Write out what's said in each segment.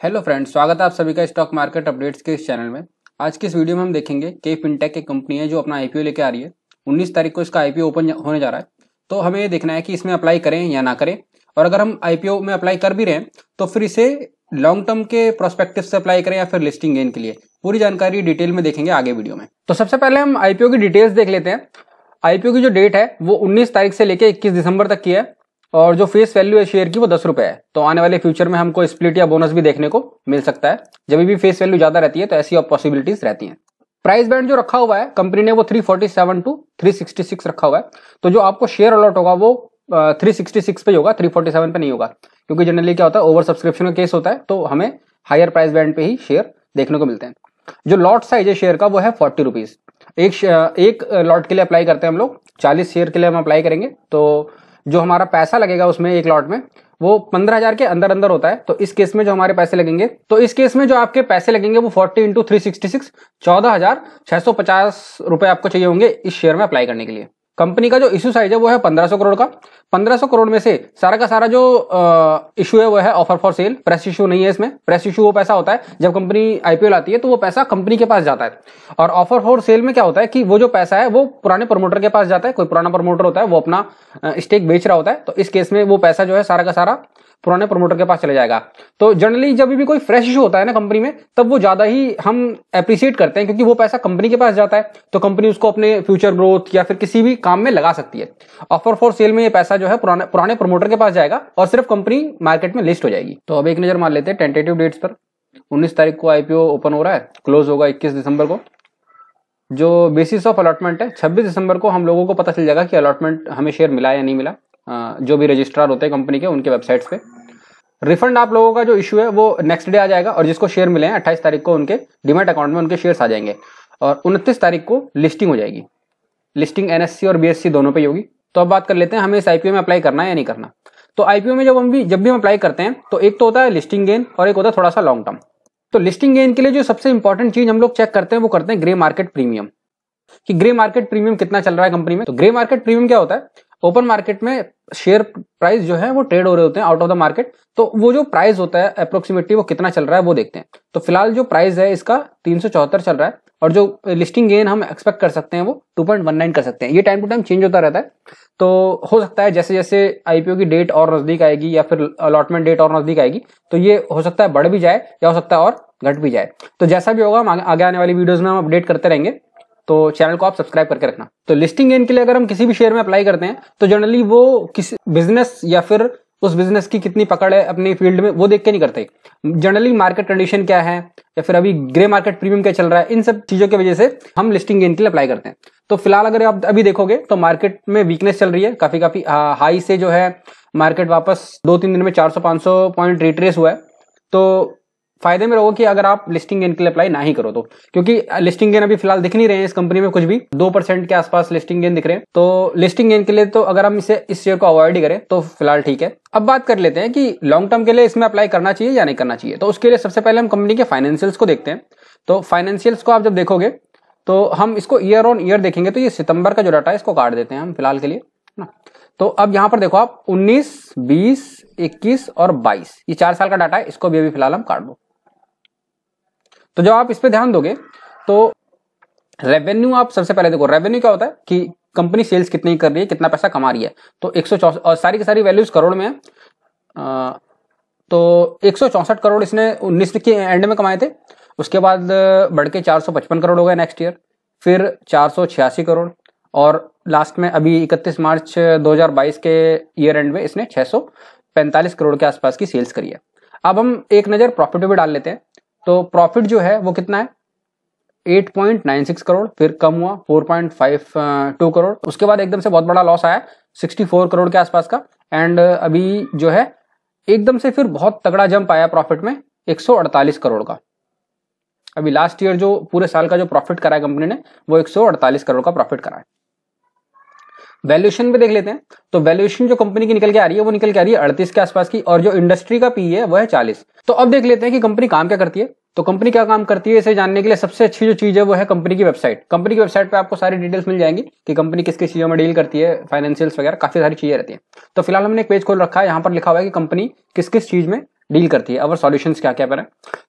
Hello friends, स्वागत है आप सभी का स्टॉक मार्केट अपडेट्स के इस चैनल में। आज की इस वीडियो में हम देखेंगे कि फिनटेक की कंपनी है जो अपना आईपीओ लेके आ रही है। 19 तारीख को इसका आईपीओ ओपन होने जा रहा है। तो हमें ये देखना है कि इसमें अप्लाई करें या ना करें, और अगर हम आईपीओ में अप्लाई कर भी रहे हैं तो फिर इसे लॉन्ग टर्म के प्रोस्पेक्टिव से अप्लाई करें या फिर लिस्टिंग गेन के लिए। पूरी जानकारी डिटेल में देखेंगे आगे वीडियो में। तो सबसे पहले हम आईपीओ की डिटेल्स देख लेते हैं। आईपीओ की जो डेट है वो 19 तारीख से लेकर 21 दिसंबर तक की है, और जो फेस वैल्यू है शेयर की वो 10 रुपए है। तो आने वाले फ्यूचर में हमको स्प्लिट या बोनस भी देखने को मिल सकता है। जब भी फेस वैल्यू ज्यादा रहती है तो ऐसी पॉसिबिलिटीज रहती हैं। प्राइस बैंड जो रखा हुआ है कंपनी ने वो 347 टू 366 रखा हुआ है। तो जो आपको शेयर अलॉट होगा वो 366 पे होगा, 347 पे नहीं होगा, क्योंकि जनरली क्या होता है ओवर सब्सक्रिप्शन का केस होता है, तो हमें हायर प्राइस बैंड पे ही शेयर देखने को मिलते हैं। जो लॉट साइज है शेयर का वो है 40 रुपीज। एक लॉट के लिए अप्लाई करते हैं हम लोग, 40 शेयर के लिए हम अप्लाई करेंगे। तो जो हमारा पैसा लगेगा उसमें एक लॉट में वो 15,000 के अंदर अंदर होता है। तो इस केस में जो हमारे पैसे लगेंगे, तो इस केस में जो आपके पैसे लगेंगे वो 40 इंटू 366 14,650 रुपए आपको चाहिए होंगे इस शेयर में अप्लाई करने के लिए। कंपनी का जो इश्यू साइज है वो है 1500 करोड़ का। 1500 करोड़ में से सारा का सारा जो इशू है वो है offer for sale. Press issue नहीं है इसमें। प्रेस इशू वो पैसा होता है जब कंपनी आईपीओ लाती है तो वो पैसा कंपनी के पास जाता है। और ऑफर फॉर सेल में क्या होता है कि वो जो पैसा है वो पुराने प्रमोटर के पास जाता है। कोई पुराना प्रमोटर होता है वो अपना स्टेक बेच रहा होता है, तो इस केस में वो पैसा जो है सारा का सारा पुराने प्रमोटर के पास चले जाएगा। तो जनरली जब भी कोई फ्रेश इशू होता है ना कंपनी में, तब वो ज्यादा ही हम एप्रिशिएट करते हैं, क्योंकि वो पैसा कंपनी के पास जाता है तो कंपनी उसको अपने फ्यूचर ग्रोथ या फिर किसी भी काम में लगा सकती है। ऑफर फॉर सेल में ये पैसा जो है पुराने प्रमोटर के पास जाएगा और सिर्फ कंपनी मार्केट में लिस्ट हो जाएगी। तो अब एक नजर मार लेते हैं टेंटेटिव डेट्स पर। 19 तारीख को आईपीओ ओपन हो रहा है, क्लोज होगा 21 दिसंबर को। जो बेसिस ऑफ अलॉटमेंट है 26 दिसंबर को हम लोगों को पता चल जाएगा कि अलॉटमेंट हमें शेयर मिला या नहीं मिला। जो भी रजिस्ट्रार होते हैं कंपनी के उनके वेबसाइट्स पे। रिफंड आप लोगों का जो इशू है वो नेक्स्ट डे आ जाएगा, और जिसको शेयर मिले हैं 28 तारीख को उनके डीमैट अकाउंट में उनके शेयर्स आ जाएंगे, और 29 तारीख को लिस्टिंग हो जाएगी। लिस्टिंग एनएससी और बीएससी दोनों पे होगी। तो अब बात कर लेते हैं हमें इस आईपीओ में अप्लाई करना है या नहीं करना। तो आईपीओ में जब भी हम अप्लाई करते हैं तो एक तो होता है लिस्टिंग गेन और एक होता है थोड़ा सा लॉन्ग टर्म। तो लिस्टिंग गेन के लिए जो सबसे इंपॉर्टेंट चीज हम लोग चेक करते हैं वो करते हैं ग्रे मार्केट प्रीमियम, कि ग्रे मार्केट प्रीमियम कितना चल रहा है कंपनी में। तो ग्रे मार्केट प्रीमियम क्या होता है, ओपन मार्केट में शेयर प्राइस जो है वो ट्रेड हो रहे होते हैं आउट ऑफ द मार्केट, तो वो जो प्राइस होता है अप्रोक्सीमेटली वो कितना चल रहा है वो देखते हैं। तो फिलहाल जो प्राइस है इसका 374 चल रहा है, और जो लिस्टिंग गेन हम एक्सपेक्ट कर सकते हैं वो 2.19 कर सकते हैं। ये टाइम टू टाइम चेंज होता रहता है, तो हो सकता है जैसे जैसे आईपीओ की डेट और नजदीक आएगी या फिर अलॉटमेंट डेट और नजदीक आएगी तो ये हो सकता है बढ़ भी जाए या हो सकता है और घट भी जाए। तो जैसा भी होगा हम आगे आने वाली वीडियोज में हम अपडेट करते रहेंगे, तो चैनल को आप सब्सक्राइब करके रखना। तो लिस्टिंग गेन के लिए अगर हम किसी भी शेयर में अप्लाई करते हैं तो जनरली वो किसी बिजनेस या फिर उस बिजनेस की कितनी पकड़ है अपनी फील्ड में वो देख के नहीं करते। जनरली मार्केट कंडीशन क्या है या फिर अभी ग्रे मार्केट प्रीमियम क्या चल रहा है, इन सब चीजों की वजह से हम लिस्टिंग गेन के लिए अप्लाई करते हैं। तो फिलहाल अगर आप अभी देखोगे तो मार्केट में वीकनेस चल रही है, काफी हाई से जो है मार्केट वापस 2-3 दिन में 400-500 पॉइंट रिट्रेस हुआ है। तो फायदे में रहोगे कि अगर आप लिस्टिंग गेन के लिए अप्लाई नहीं करो तो, क्योंकि लिस्टिंग गेन अभी फिलहाल दिख नहीं रहे हैं इस कंपनी में कुछ भी। 2% के आसपास लिस्टिंग गेन दिख रहे हैं। तो लिस्टिंग गेन के लिए तो अगर हम इस शेयर को अवॉइड ही करें तो फिलहाल ठीक है। अब बात कर लेते हैं कि लॉन्ग टर्म के लिए इसमें अप्लाई करना चाहिए या नहीं करना चाहिए। तो उसके लिए सबसे पहले हम कंपनी के फाइनेंशियल्स को देखते हैं। तो फाइनेंशियल्स को आप जब देखोगे तो हम इसको ईयर ऑन ईयर देखेंगे, तो ये सितंबर का जो डाटा है इसको काट देते हैं हम फिलहाल के लिए ना। तो अब यहां पर देखो आप 19, 20, 21 और 22 ये 4 साल का डाटा है, इसको भी अभी फिलहाल हम काट दो। तो जब आप इस पे ध्यान दोगे तो रेवेन्यू आप सबसे पहले देखो। रेवेन्यू क्या होता है कि कंपनी सेल्स कितनी कर रही है, कितना पैसा कमा रही है। तो 164 और सारी की सारी वैल्यूज करोड़ में है। तो 164 करोड़ इसने 19 के एंड में कमाए थे। उसके बाद बढ़ के 455 करोड़ हो गए नेक्स्ट ईयर, फिर 486 करोड़, और लास्ट में अभी 31 मार्च 2022 के ईयर एंड में इसने 645 करोड़ के आसपास की सेल्स करी है। अब हम एक नजर प्रॉफिट पे भी डाल लेते हैं। तो प्रॉफिट जो है वो कितना है 8.96 करोड़, फिर कम हुआ 4.52 करोड़, उसके बाद एकदम से बहुत बड़ा लॉस आया 64 करोड़ के आसपास का, एंड अभी जो है एकदम से फिर बहुत तगड़ा जंप आया प्रॉफिट में 148 करोड़ का। अभी लास्ट ईयर जो पूरे साल का जो प्रॉफिट करा है कंपनी ने वो 148 करोड़ का प्रॉफिट करा है। वैल्यूएशन पे देख लेते हैं। तो वैल्यूएशन जो कंपनी की निकल के आ रही है वो निकल के आ रही है 38 के आसपास की, और जो इंडस्ट्री का पी है वो है 40। तो अब देख लेते हैं कि कंपनी काम क्या करती है। तो कंपनी क्या काम करती है इसे जानने के लिए सबसे अच्छी जो चीज है वो है कंपनी की वेबसाइट। कंपनी की वेबसाइट पे आपको सारी डिटेल्स मिल जाएंगी कि कंपनी किस किस चीजों में डील करती है, फाइनेंशियल्स वगैरह काफी सारी चीजें रहती है। तो फिलहाल हमने एक पेज खोल रखा है, यहाँ पर लिखा हुआ है कि कंपनी किस किस चीज में डील करती है। अवर सॉल्यूशंस क्या क्या पर है,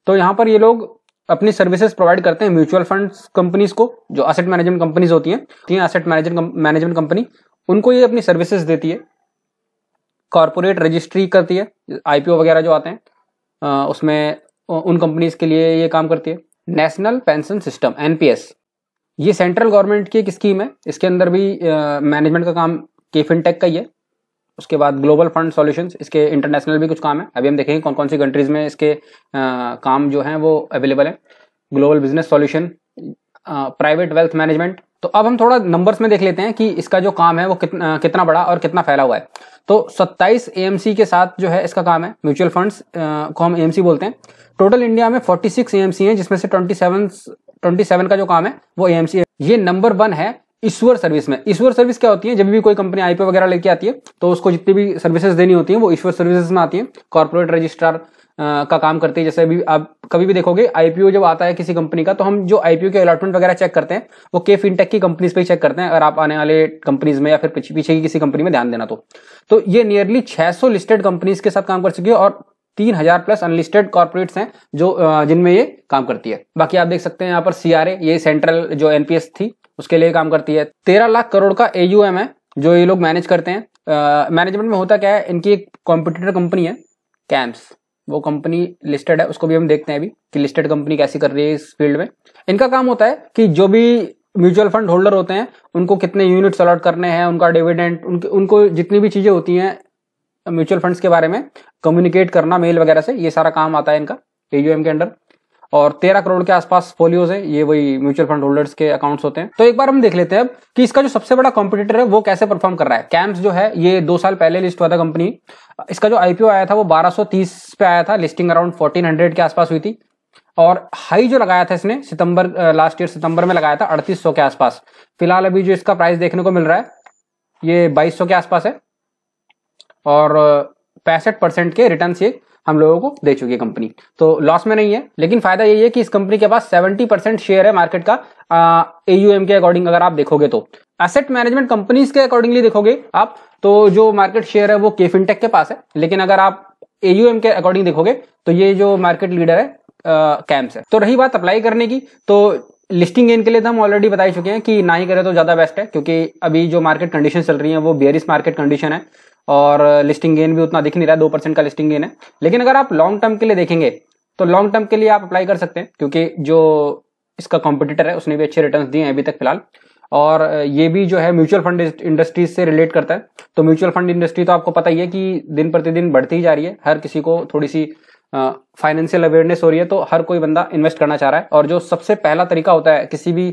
तो यहाँ पर ये लोग अपनी सर्विसेज प्रोवाइड करते हैं म्यूचुअल फंड्स कंपनीज को, जो असेट मैनेजमेंट कंपनीज होती हैं, असेट मैनेजमेंट कंपनी, उनको ये अपनी सर्विसेज देती है। कॉर्पोरेट रजिस्ट्री करती है, आईपीओ वगैरह जो आते हैं उसमें उन कंपनीज के लिए ये काम करती है। नेशनल पेंशन सिस्टम एनपीएस, ये सेंट्रल गवर्नमेंट की एक स्कीम है, इसके अंदर भी मैनेजमेंट का काम के फिनटेक का ही है। उसके बाद ग्लोबल फंड सॉल्यूशंस, इसके इंटरनेशनल भी कुछ काम है, अभी हम देखेंगे कौन कौन सी कंट्रीज में इसके काम जो हैं वो अवेलेबल है। Global business solution, private wealth management. तो अब हम थोड़ा नंबर्स में देख लेते हैं कि इसका जो काम है वो कितना बड़ा और कितना फैला हुआ है। तो 27 एएमसी के साथ जो है इसका काम है, म्यूचुअल फंड्स को हम एएमसी बोलते हैं। टोटल इंडिया में 46 एएमसी हैं, जिसमें से 27 का जो काम है वो एएमसी है। ये नंबर 1 है इश्यूअर सर्विस में। इश्यूअर सर्विस क्या होती है, जब भी कोई कंपनी आईपीओ वगैरह लेके आती है तो उसको जितनी भी सर्विसेज देनी होती है वो इश्यूअर सर्विसेज में आती है। कॉर्पोरेट रजिस्ट्रार का काम करती है। जैसे अभी आप कभी भी देखोगे आईपीओ जब आता है किसी कंपनी का, तो हम जो आईपीओ के अलॉटमेंट वगैरह चेक करते हैं वो के फिनटेक की कंपनीज पे चेक करते हैं। अगर आप आने वाले कंपनीज में या फिर पीछे की किसी कंपनी में ध्यान देना तो ये नियरली 600 लिस्टेड कंपनीज के साथ काम कर चुकी है और 3000 प्लस अनलिस्टेड कॉर्पोरेट्स हैं जो जिनमें ये काम करती है। बाकी आप देख सकते हैं यहाँ पर सीआरए, ये सेंट्रल जो एनपीएस थी उसके लिए काम करती है। 13 लाख करोड़ का एयूएम है जो ये लोग मैनेज करते हैं। मैनेजमेंट में होता क्या है, इनकी एक कॉम्पिटिटर कंपनी है कैम्स, वो कंपनी लिस्टेड है, उसको भी हम देखते हैं अभी कि लिस्टेड कंपनी कैसी कर रही है इस फील्ड में। इनका काम होता है कि जो भी म्यूचुअल फंड होल्डर होते हैं उनको कितने यूनिट्स अलॉट करने हैं, उनका डिविडेंड, उनको जितनी भी चीजें होती हैं म्यूचुअल फंड्स के बारे में कम्युनिकेट करना मेल वगैरह से, ये सारा काम आता है इनका एयूएम के अंडर। और 13 करोड़ के आसपास फोलियोज है, ये वही म्यूचुअल फंड होल्डर्स के अकाउंट्स होते हैं। तो एक बार हम देख लेते हैं अब कि इसका जो सबसे बड़ा कॉम्पिटिटर है वो कैसे परफॉर्म कर रहा है। कैम्स जो है ये 2 साल पहले लिस्ट हुआ था कंपनी। इसका जो आईपीओ आया था वो 1230 पे आया था, लिस्टिंग अराउंड 1400 के आसपास हुई थी और हाई जो लगाया था इसने लास्ट ईयर सितंबर में लगाया था 3800 के आसपास। फिलहाल अभी जो इसका प्राइस देखने को मिल रहा है ये 2200 के आसपास है और 65% के रिटर्न ये हम लोगों को दे चुकी है कंपनी। तो लॉस में नहीं है, लेकिन फायदा यही है कि इस कंपनी के पास 70% शेयर है मार्केट का एयूएम के अकॉर्डिंग। अगर आप देखोगे तो एसेट मैनेजमेंट कंपनीज के अकॉर्डिंगली देखोगे आप तो जो मार्केट शेयर है वो के फिनटेक के पास है, लेकिन अगर आप एयूएम के अकॉर्डिंग देखोगे तो ये जो मार्केट लीडर है कैम्स है। तो रही बात अप्लाई करने की, तो लिस्टिंग गेन के लिए तो हम ऑलरेडी बता ही चुके हैं कि ना ही करें तो ज्यादा बेस्ट है, क्योंकि अभी जो मार्केट कंडीशन चल रही है वो बेयरिश मार्केट कंडीशन है और लिस्टिंग गेन भी उतना दिख नहीं रहा है, 2% का लिस्टिंग गेन है। लेकिन अगर आप लॉन्ग टर्म के लिए देखेंगे तो लॉन्ग टर्म के लिए आप अप्लाई कर सकते हैं, क्योंकि जो इसका कॉम्पिटिटर है उसने भी अच्छे रिटर्न्स दिए हैं अभी तक फिलहाल, और ये भी जो है म्यूचुअल फंड इंडस्ट्रीज से रिलेट करता है। तो म्यूचुअल फंड इंडस्ट्री तो आपको पता ही है कि दिन प्रतिदिन बढ़ती ही जा रही है, हर किसी को थोड़ी सी फाइनेंशियल अवेयरनेस हो रही है, तो हर कोई बंदा इन्वेस्ट करना चाह रहा है और जो सबसे पहला तरीका होता है किसी भी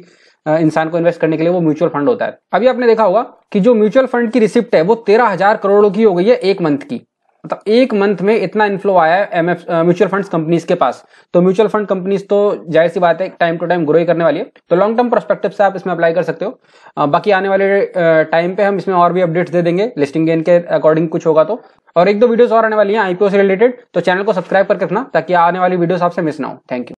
इंसान को इन्वेस्ट करने के लिए वो म्यूचुअल फंड होता है। अभी आपने देखा होगा कि जो म्यूचुअल फंड की रिसिप्ट है वो 13,000 करोड़ की हो गई है एक मंथ की। मतलब एक मंथ में इतना इनफ्लो आया है म्यूचुअल फंड्स कंपनीज के पास। तो म्यूचुअल फंड कंपनीज तो जाहिर सी बात है टाइम टू टाइम ग्रो ही करने वाली है, तो लॉन्ग टर्म पर्सपेक्टिव से आप इसमें अप्लाई कर सकते हो। बाकी आने वाले टाइम पे हम इसमें और भी अपडेट्स दे देंगे लिस्टिंग गेन के अकॉर्डिंग कुछ होगा तो, और 1-2 वीडियोस और आने वाली हैं आईपीओ से रिलेटेड, तो चैनल को सब्सक्राइब करके रखना ताकि आने वाली वीडियोस आपसे मिस ना हो। Thank you.